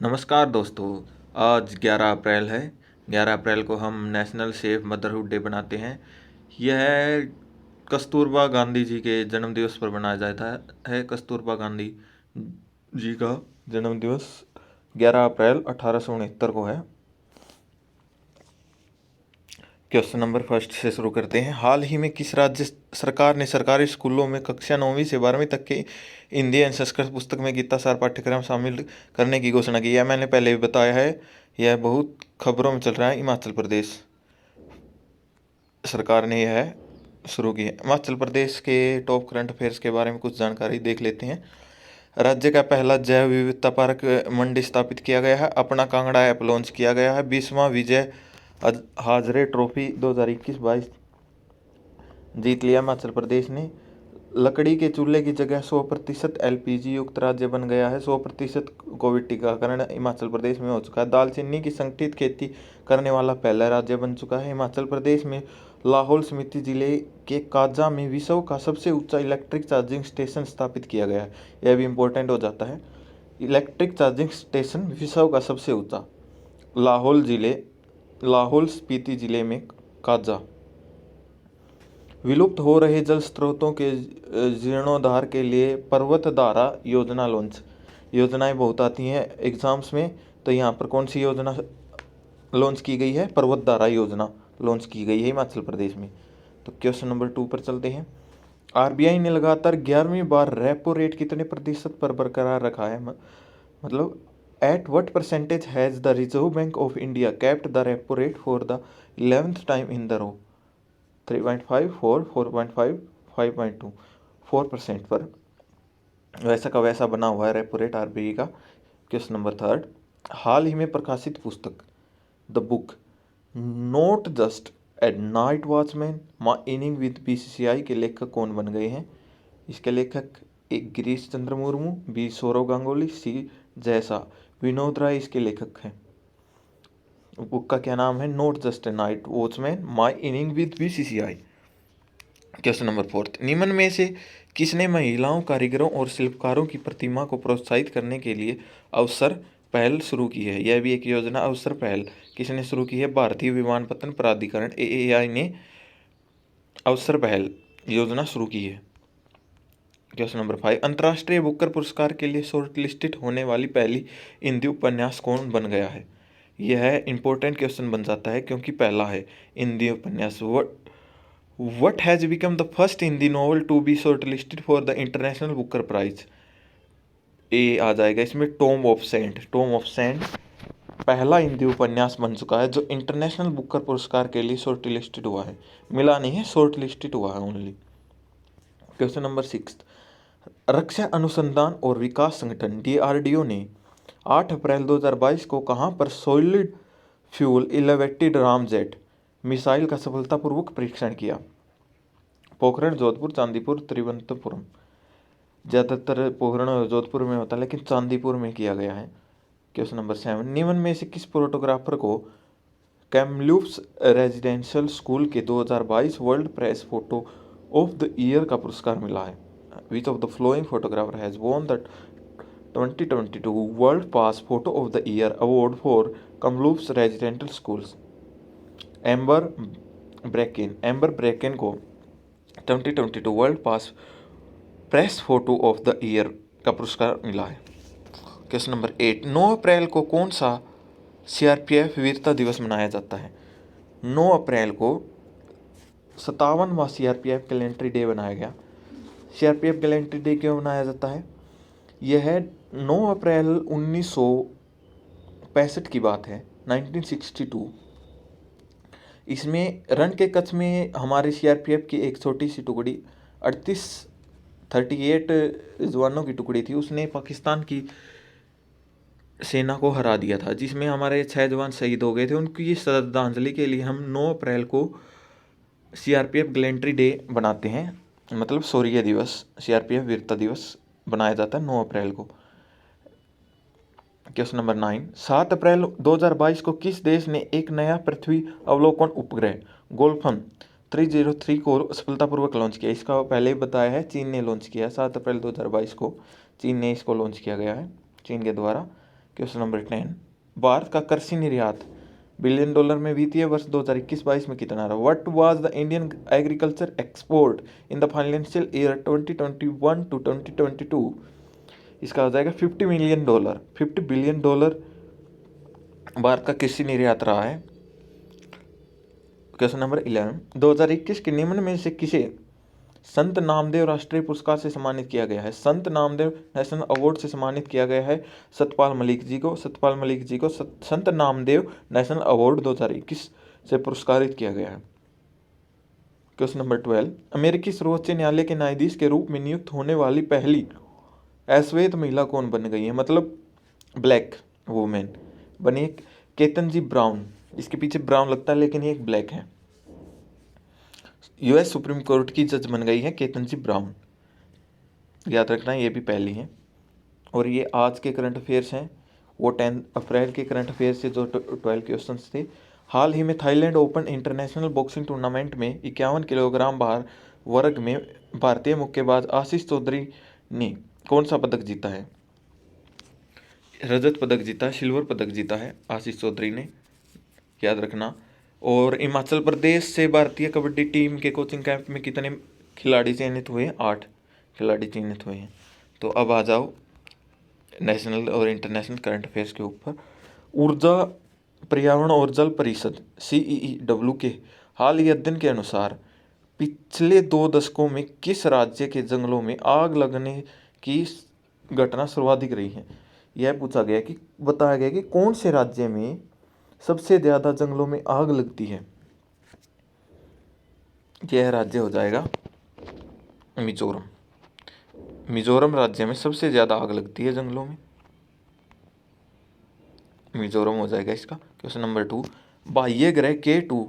नमस्कार दोस्तों। आज 11 अप्रैल है। 11 अप्रैल को हम नेशनल सेफ मदरहुड डे बनाते हैं। यह कस्तूरबा गांधी जी के जन्मदिवस पर मनाया जाता है। कस्तूरबा गांधी जी का जन्मदिवस 11 अप्रैल 1869 को है। क्वेश्चन नंबर फर्स्ट से शुरू करते हैं। हाल ही में किस राज्य सरकार ने सरकारी स्कूलों में कक्षा 9वीं से 12वीं तक के हिंदी एवं संस्कृत पुस्तक में गीतासार पाठ्यक्रम शामिल करने की घोषणा की? यह मैंने पहले भी बताया है, यह बहुत खबरों में चल रहा है। हिमाचल प्रदेश सरकार ने यह शुरू की है। हिमाचल प्रदेश के टॉप करंट अफेयर्स के बारे में कुछ जानकारी देख लेते हैं। राज्य का पहला जैव विविधता पार्क मंडी स्थापित किया गया है। अपना कांगड़ा ऐप लॉन्च किया गया है। 20वां विजय हाजरे ट्रॉफी 2021-22 जीत लिया हिमाचल प्रदेश ने। लकड़ी के चूल्हे की जगह 100% LPG युक्त राज्य बन गया है। 100% कोविड टीकाकरण हिमाचल प्रदेश में हो चुका है। दालचीनी की संगठित खेती करने वाला पहला राज्य बन चुका है हिमाचल प्रदेश में। लाहौल स्पीति जिले के काजा में विश्व का सबसे ऊंचा इलेक्ट्रिक चार्जिंग स्टेशन स्थापित किया गया है। यह भी इम्पोर्टेंट हो जाता है। इलेक्ट्रिक चार्जिंग स्टेशन विश्व का सबसे ऊंचा लाहौल स्पीति जिले में काजा। विलुप्त हो रहे जल स्रोतों के जीर्णोद्धार के लिए पर्वतधारा योजना लॉन्च। योजनाएं बहुत आती हैं एग्जाम्स में, तो यहाँ पर कौन सी योजना लॉन्च की गई है? पर्वतधारा योजना लॉन्च की गई है हिमाचल प्रदेश में। तो क्वेश्चन नंबर 2 पर चलते हैं। RBI ने लगातार 11वीं बार रेपो रेट कितने प्रतिशत पर बरकरार रखा है? मतलब at what percentage has the Reserve Bank of India kept the repo rate for the 11th time in the row? 3.5, 4, 4.5, 5.2, 4% पर वैसा का वैसा बना हुआ है रेपो रेट RBI का। क्वेश्चन नंबर 3, हाल ही में प्रकाशित पुस्तक the book not just a night watchman my inning with BCCI के लेखक कौन बन गए हैं? इसके लेखक एक गिरीश चंद्र मुर्मू, B सौरव गांगुली, C जैसा विनोद राय इसके लेखक हैं। बुक का क्या नाम है? Not just a night watchman my inning with BCCI। Question number 4, निम्न में से किसने महिलाओं कारीगरों और शिल्पकारों की प्रतिमा को प्रोत्साहित करने के लिए अवसर पहल शुरू की है? यह भी एक योजना। अवसर पहल किसने शुरू की है? भारतीय विमानपत्तन प्राधिकरण AAI ने अवसर पहल योजना शुरू की है। क्वेश्चन नंबर 5, अंतर्राष्ट्रीय बुकर पुरस्कार के लिए शॉर्ट लिस्टेड होने वाली पहली हिंदी उपन्यास कौन बन गया है? यह इंपॉर्टेंट क्वेश्चन बन जाता है क्योंकि पहला है हिंदी उपन्यास। What has become the first Hindi novel to be shortlisted for the International Booker Prize? ए आ जाएगा इसमें टॉम ऑफ सेंट। टॉम ऑफ सेंट पहला हिंदी उपन्यास बन चुका है जो इंटरनेशनल बुकर पुरस्कार के लिए शॉर्ट लिस्टेड हुआ है। मिला नहीं है, शॉर्ट लिस्टेड हुआ है ओनली। क्वेश्चन नंबर 6, रक्षा अनुसंधान और विकास संगठन DRDO ने 8 अप्रैल 2022 को कहाँ पर solid fuel elevated ramjet missile का सफलतापूर्वक परीक्षण किया? पोखरण, जोधपुर, चांदीपुर, तिरुवनंतपुरम। ज़्यादातर पोखरण जोधपुर में होता है लेकिन चांदीपुर में किया गया है। क्वेश्चन नंबर 7, निम्न में से किस फोटोग्राफर को कैमलूप्स रेजिडेंशियल स्कूल के 2022 world press photo of the year का पुरस्कार मिला है? Which of the following photographer has won the 2022 world pass photo of the year award for Kamloops residential schools? Amber Bracken को 2022 world pass press photo of the year का पुरस्कार मिला है। Question number 8, 9 अप्रैल को कौन सा CRPF वीरता दिवस मनाया जाता है? 9 अप्रैल को 57वां CRPF गैलेंट्री डे बनाया गया। CRPF गैलेंट्री डे क्यों मनाया जाता है? यह 9 अप्रैल 1965 की बात है, 1962। इसमें रण के कच्छ में हमारे CRPF की एक छोटी सी टुकड़ी 38 जवानों की टुकड़ी थी, उसने पाकिस्तान की सेना को हरा दिया था, जिसमें हमारे 6 जवान शहीद हो गए थे। उनकी श्रद्धांजलि के लिए हम 9 अप्रैल को CRPF गैलेंट्री डे बनाते हैं, मतलब शौर्य दिवस, CRPF वीरता दिवस बनाया जाता है 9 अप्रैल को। क्वेश्चन नंबर 9, 7 अप्रैल 2022 को किस देश ने एक नया पृथ्वी अवलोकन उपग्रह गोल्फन 303 को सफलतापूर्वक लॉन्च किया? इसका पहले ही बताया है, चीन ने लॉन्च किया है। 7 अप्रैल 2022 को चीन ने इसको लॉन्च किया गया है, चीन के द्वारा। क्वेश्चन नंबर 10, भारत का कृषि निर्यात बिलियन डॉलर में वित्तीय वर्ष 2021-22 में कितना रहा? What was the Indian agriculture export in the financial year 2021 to 2022? इसका हो जाएगा $50 बिलियन भारत का कृषि निर्यात रहा है। क्वेश्चन नंबर 11, 2021 के निम्न में से किसे संत नामदेव राष्ट्रीय पुरस्कार से सम्मानित किया गया है? संत नामदेव नेशनल अवार्ड से सम्मानित किया गया है सतपाल मलिक जी को। संत नामदेव नेशनल अवार्ड 2021 से पुरस्कारित किया गया है। क्वेश्चन नंबर 12, अमेरिकी सर्वोच्च न्यायालय के न्यायाधीश के रूप में नियुक्त होने वाली पहली अश्वेत महिला कौन बन गई है? मतलब ब्लैक वुमेन बनी केतन ब्राउन। इसके पीछे ब्राउन लगता है लेकिन ये एक ब्लैक है। यूएस सुप्रीम कोर्ट की जज बन गई है केतन ब्राउन। याद रखना ये भी पहली है। और ये आज के करंट अफेयर्स हैं, वो 10 अप्रैल के करंट अफेयर्स से जो 12 क्वेश्चन थे। हाल ही में Thailand open international boxing tournament में 51 किलोग्राम भार वर्ग में भारतीय मुक्केबाज आशीष चौधरी ने कौन सा पदक जीता है? रजत पदक जीता है, सिल्वर पदक जीता है आशीष चौधरी ने, याद रखना। और हिमाचल प्रदेश से भारतीय कबड्डी टीम के कोचिंग कैंप में कितने खिलाड़ी चयनित हुए? 8 खिलाड़ी चयनित हुए हैं। तो अब आ जाओ नेशनल और इंटरनेशनल करंट अफेयर्स के ऊपर। ऊर्जा पर्यावरण और जल परिषद CEEW के हाल के अध्ययन के अनुसार पिछले 2 दशकों में किस राज्य के जंगलों में आग लगने की घटना सर्वाधिक रही है? यह पूछा गया कि बताया गया कि कौन से राज्य में सबसे ज़्यादा जंगलों में आग लगती है। यह राज्य हो जाएगा मिजोरम। मिजोरम राज्य में सबसे ज़्यादा आग लगती है जंगलों में, मिजोरम हो जाएगा इसका। क्वेश्चन नंबर 2, बाह्य ग्रह K2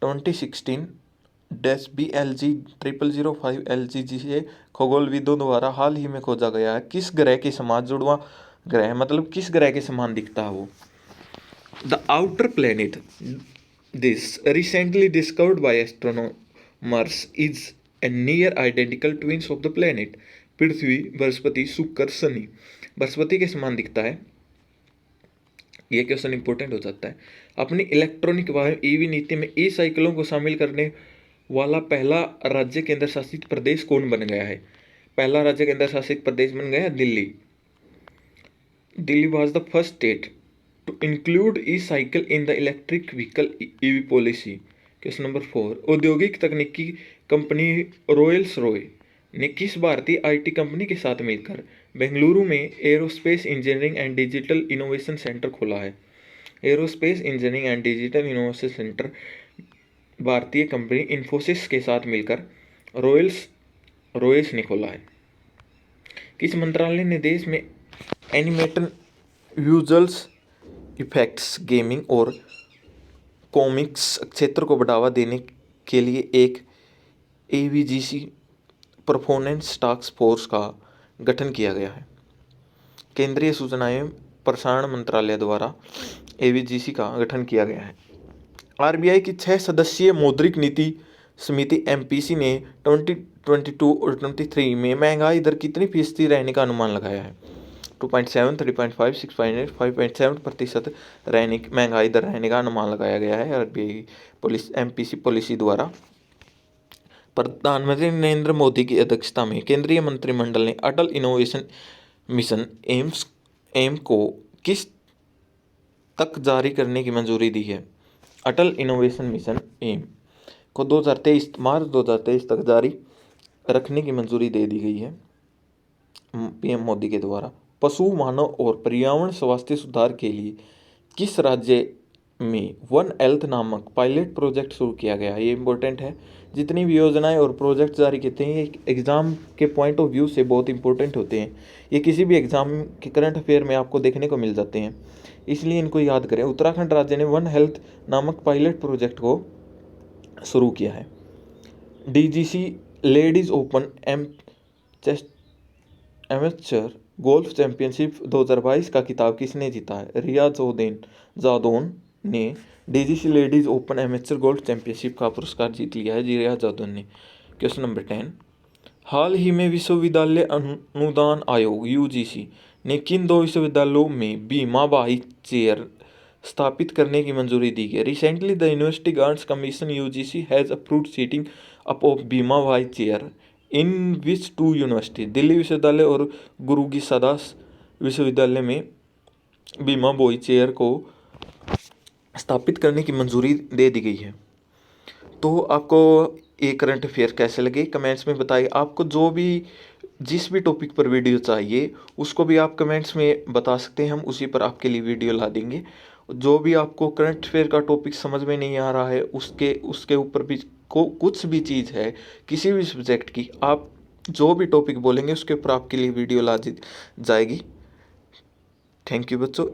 2016 BLG 0005 LGG से खगोलविदों द्वारा हाल ही में खोजा गया है। किस ग्रह के समान जुड़वा ग्रह, मतलब किस ग्रह के समान दिखता है वो? The outer planet this recently discovered by astronomers is a near identical twins of the planet. पृथ्वी, बृहस्पति, शुक्र, शनि बृहस्पति के समान दिखता है। यह क्वेश्चन इंपॉर्टेंट हो जाता है। अपनी इलेक्ट्रॉनिक वाहन ईवी नीति में ई साइकिलों को शामिल करने वाला पहला राज्य केंद्र शासित प्रदेश कौन बन गया है? पहला राज्य केंद्र शासित प्रदेश बन गया Delhi. Delhi was the first state to include e cycle in the electric vehicle EV policy. Question number 4, औद्योगिक तकनीकी कंपनी रॉयल्स रॉय ने किस भारतीय IT कंपनी के साथ मिलकर बेंगलुरु में aerospace engineering and digital innovation centre खोला है? Aerospace engineering and digital innovation centre भारतीय कंपनी इन्फोसिस के साथ मिलकर रॉयल्स ने खोला है। किस मंत्रालय ने देश में एनिमेटेड विजुअल्स इफेक्ट्स, गेमिंग और कॉमिक्स क्षेत्र को बढ़ावा देने के लिए एक AVGC परफॉर्मेंस टास्क फोर्स का गठन किया गया है? केंद्रीय सूचना एवं प्रसारण मंत्रालय द्वारा AVGC का गठन किया गया है। RBI की 6 सदस्यीय मौद्रिक नीति समिति MPC ने 2022 और 23 में महंगाई दर कितनी फीसदी रहने का अनुमान लगाया है? 2.7, 3.5, 6.8, 5.7% रहने महंगाई दर रहने का अनुमान लगाया गया है RBI MPC पॉलिसी द्वारा। प्रधानमंत्री नरेंद्र मोदी की अध्यक्षता में केंद्रीय मंत्रिमंडल ने अटल इनोवेशन मिशन एम को किस तक जारी करने की मंजूरी दी है? अटल इनोवेशन मिशन एम को मार्च 2023 तक जारी रखने की मंजूरी दे दी गई है PM मोदी के द्वारा। पशु, मानव और पर्यावरण स्वास्थ्य सुधार के लिए किस राज्य में वन हेल्थ नामक पायलट प्रोजेक्ट शुरू किया गया है? ये इंपॉर्टेंट है। जितनी भी योजनाएं और प्रोजेक्ट जारी करते हैं ये एग्ज़ाम के पॉइंट ऑफ व्यू से बहुत इंपॉर्टेंट होते हैं। ये किसी भी एग्ज़ाम के करंट अफेयर में आपको देखने को मिल जाते हैं, इसलिए इनको याद करें। उत्तराखंड राज्य ने वन हेल्थ नामक पायलट प्रोजेक्ट को शुरू किया है। DGC ladies open amateur golf championship 2022 का खिताब किसने जीता है? रिया जादौन ने DGC ladies open amateur golf championship का पुरस्कार जीत लिया है, रिया जादौन ने। क्वेश्चन नंबर 10, हाल ही में विश्वविद्यालय अनुदान आयोग UGC ने किन दो विश्वविद्यालयों में बीमा बाई चेयर स्थापित करने की मंजूरी दी गई? Recently the university grants commission UGC has approved setting up of Bhima Bai chair in which two university? Delhi विश्वविद्यालय और गुरु की सदास विश्वविद्यालय में बीमा बाई चेयर को स्थापित करने की मंजूरी दे दी गई है। तो आपको ये करंट अफेयर कैसे लगे कमेंट्स में बताइए। आपको जो भी जिस भी टॉपिक पर वीडियो चाहिए उसको भी आप कमेंट्स में बता सकते हैं, हम उसी पर आपके लिए वीडियो ला देंगे। जो भी आपको करंट अफेयर का टॉपिक समझ में नहीं आ रहा है उसके ऊपर भी कुछ भी चीज़ है किसी भी सब्जेक्ट की, आप जो भी टॉपिक बोलेंगे उसके ऊपर आपके लिए वीडियो ला दी जाएगी। थैंक यू बच्चों।